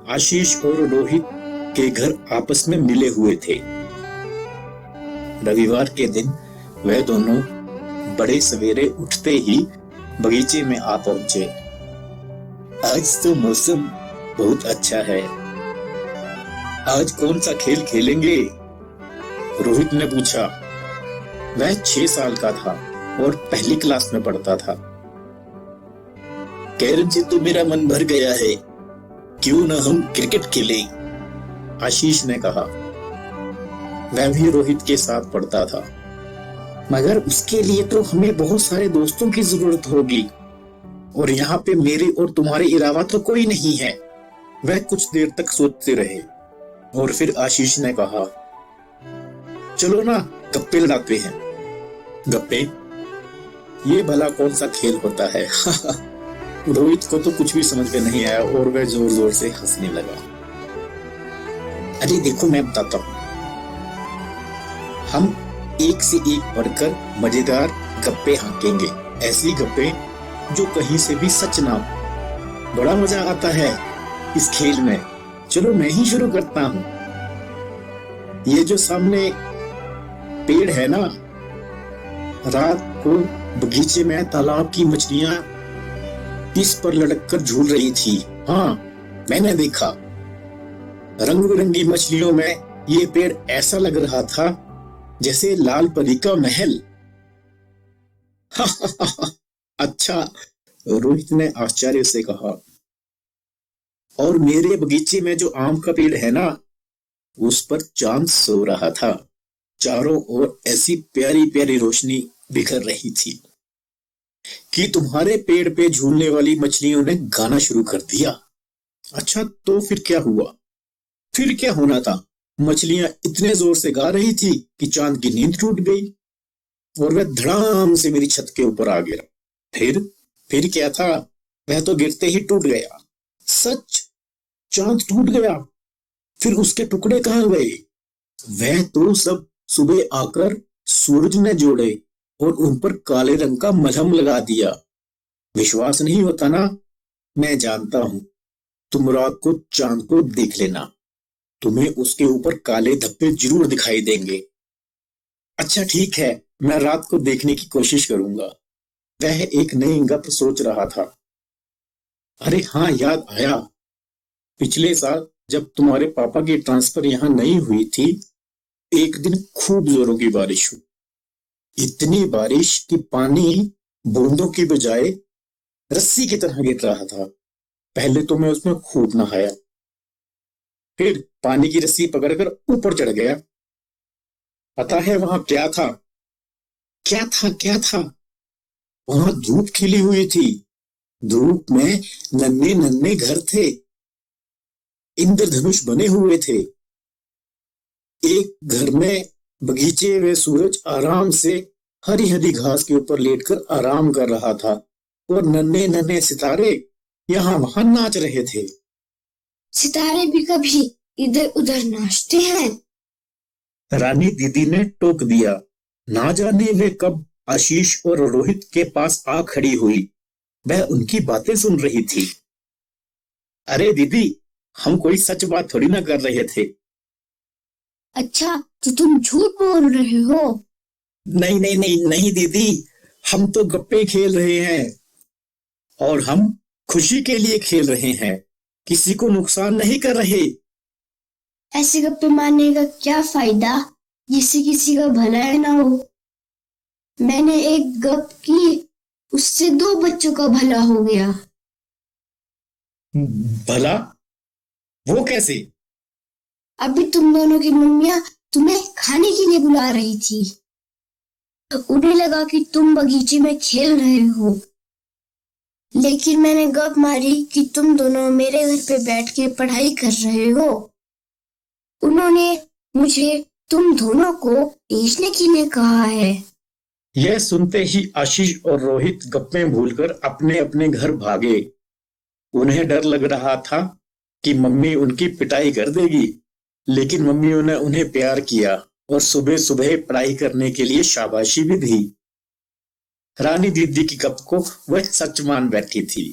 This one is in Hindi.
आशीष और रोहित के घर आपस में मिले हुए थे। रविवार के दिन वह दोनों बड़े सवेरे उठते ही बगीचे में आ पहुंचे। आज तो मौसम बहुत अच्छा है। आज कौन सा खेल खेलेंगे? रोहित ने पूछा। वह 6 साल का था और पहली क्लास में पढ़ता था। कैरम से तो मेरा मन भर गया है, क्यों न हम क्रिकेट खेलें? आशीष ने कहा। वह भी रोहित के साथ पढ़ता था। मगर उसके लिए तो हमें बहुत सारे दोस्तों की जरूरत होगी और यहाँ पे मेरे और तुम्हारे अलावा तो कोई नहीं है। वह कुछ देर तक सोचते रहे और फिर आशीष ने कहा, चलो ना गप्पे लड़ाते हैं। गप्पे? ये भला कौन सा खेल होता है? रोहित को तो कुछ भी समझ में नहीं आया और वह जोर जोर से हंसने लगा। अरे देखो मैं बताता हूँ, हम एक से एक बढ़कर मजेदार गप्पे हाँकेंगे। ऐसी गप्पे जो कहीं से भी सच ना हो। बड़ा मजा आता है इस खेल में। चलो मैं ही शुरू करता हूँ। ये जो सामने पेड़ है ना, रात को बगीचे में तालाब की मछलियां इस पर लटक कर झूल रही थी। हाँ, मैंने देखा। रंग बिरंगी मछलियों में ये पेड़ ऐसा लग रहा था जैसे लाल परी का महल। अच्छा, रोहित ने आश्चर्य से कहा। और मेरे बगीचे में जो आम का पेड़ है ना, उस पर चांद सो रहा था। चारों ओर ऐसी प्यारी प्यारी रोशनी बिखर रही थी कि तुम्हारे पेड़ पे झूलने वाली मछलियों ने गाना शुरू कर दिया। अच्छा, तो फिर क्या हुआ? फिर क्या होना था? मछलियां इतने जोर से गा रही थी कि चांद की नींद टूट गई और वह धड़ाम से मेरी छत के ऊपर आ गिरा। फिर क्या था? वह तो गिरते ही टूट गया। सच, चांद टूट गया। फिर उसके टुकड़े कहाँ गए? वह तो सब सुबह आकर सूरज ने जोड़े और उन पर काले रंग का मलहम लगा दिया। विश्वास नहीं होता ना? मैं जानता हूं। तुम रात को चांद को देख लेना, तुम्हें उसके ऊपर काले धब्बे जरूर दिखाई देंगे। अच्छा ठीक है, मैं रात को देखने की कोशिश करूंगा। वह एक नई गप सोच रहा था। अरे हाँ, याद आया। पिछले साल जब तुम्हारे पापा की ट्रांसफर यहाँ नहीं हुई थी, एक दिन खूब जोरों की बारिश हुई। इतनी बारिश कि पानी बूंदों की बजाय रस्सी की तरह गिर रहा था। पहले तो मैं उसमें खूब नहाया, फिर पानी की रस्सी पकड़कर ऊपर चढ़ गया। पता है वहां क्या था? क्या था? वहां धूप खिली हुई थी। धूप में नन्हे नन्हे घर थे, इंद्रधनुष बने हुए थे। एक घर में बगीचे में सूरज आराम से हरी हरी घास के ऊपर लेटकर आराम कर रहा था और नन्हे नन्हे सितारे यहाँ वहां नाच रहे थे। सितारे भी कभी इधर उधर नाचते हैं? रानी दीदी ने टोक दिया। ना जाने वे कब आशीष और रोहित के पास आ खड़ी हुई। वह उनकी बातें सुन रही थी। अरे दीदी, हम कोई सच बात थोड़ी ना कर रहे थे। अच्छा, तो तुम झूठ बोल रहे हो? नहीं दीदी, हम तो गप्पे खेल रहे हैं और हम खुशी के लिए खेल रहे हैं, किसी को नुकसान नहीं कर रहे। ऐसे गप्पे मारने का क्या फायदा जिससे किसी का भला ना हो? मैंने एक गप की, उससे 2 बच्चों का भला हो गया। भला? वो कैसे? अभी तुम दोनों की मम्मियां तुम्हें खाने के लिए बुला रही थी। उन्हें लगा कि तुम बगीचे में खेल रहे हो, लेकिन मैंने गप मारी कि तुम दोनों मेरे घर पे बैठ के पढ़ाई कर रहे हो। उन्होंने मुझे तुम दोनों को भेजने के लिए कहा है। यह सुनते ही आशीष और रोहित गप्पे भूलकर अपने अपने घर भागे। उन्हें डर लग रहा था कि मम्मी उनकी पिटाई कर देगी, लेकिन मम्मियों ने उन्हें प्यार किया और सुबह सुबह पढ़ाई करने के लिए शाबाशी भी दी। रानी दीदी की गप को वह सच मान बैठी थी।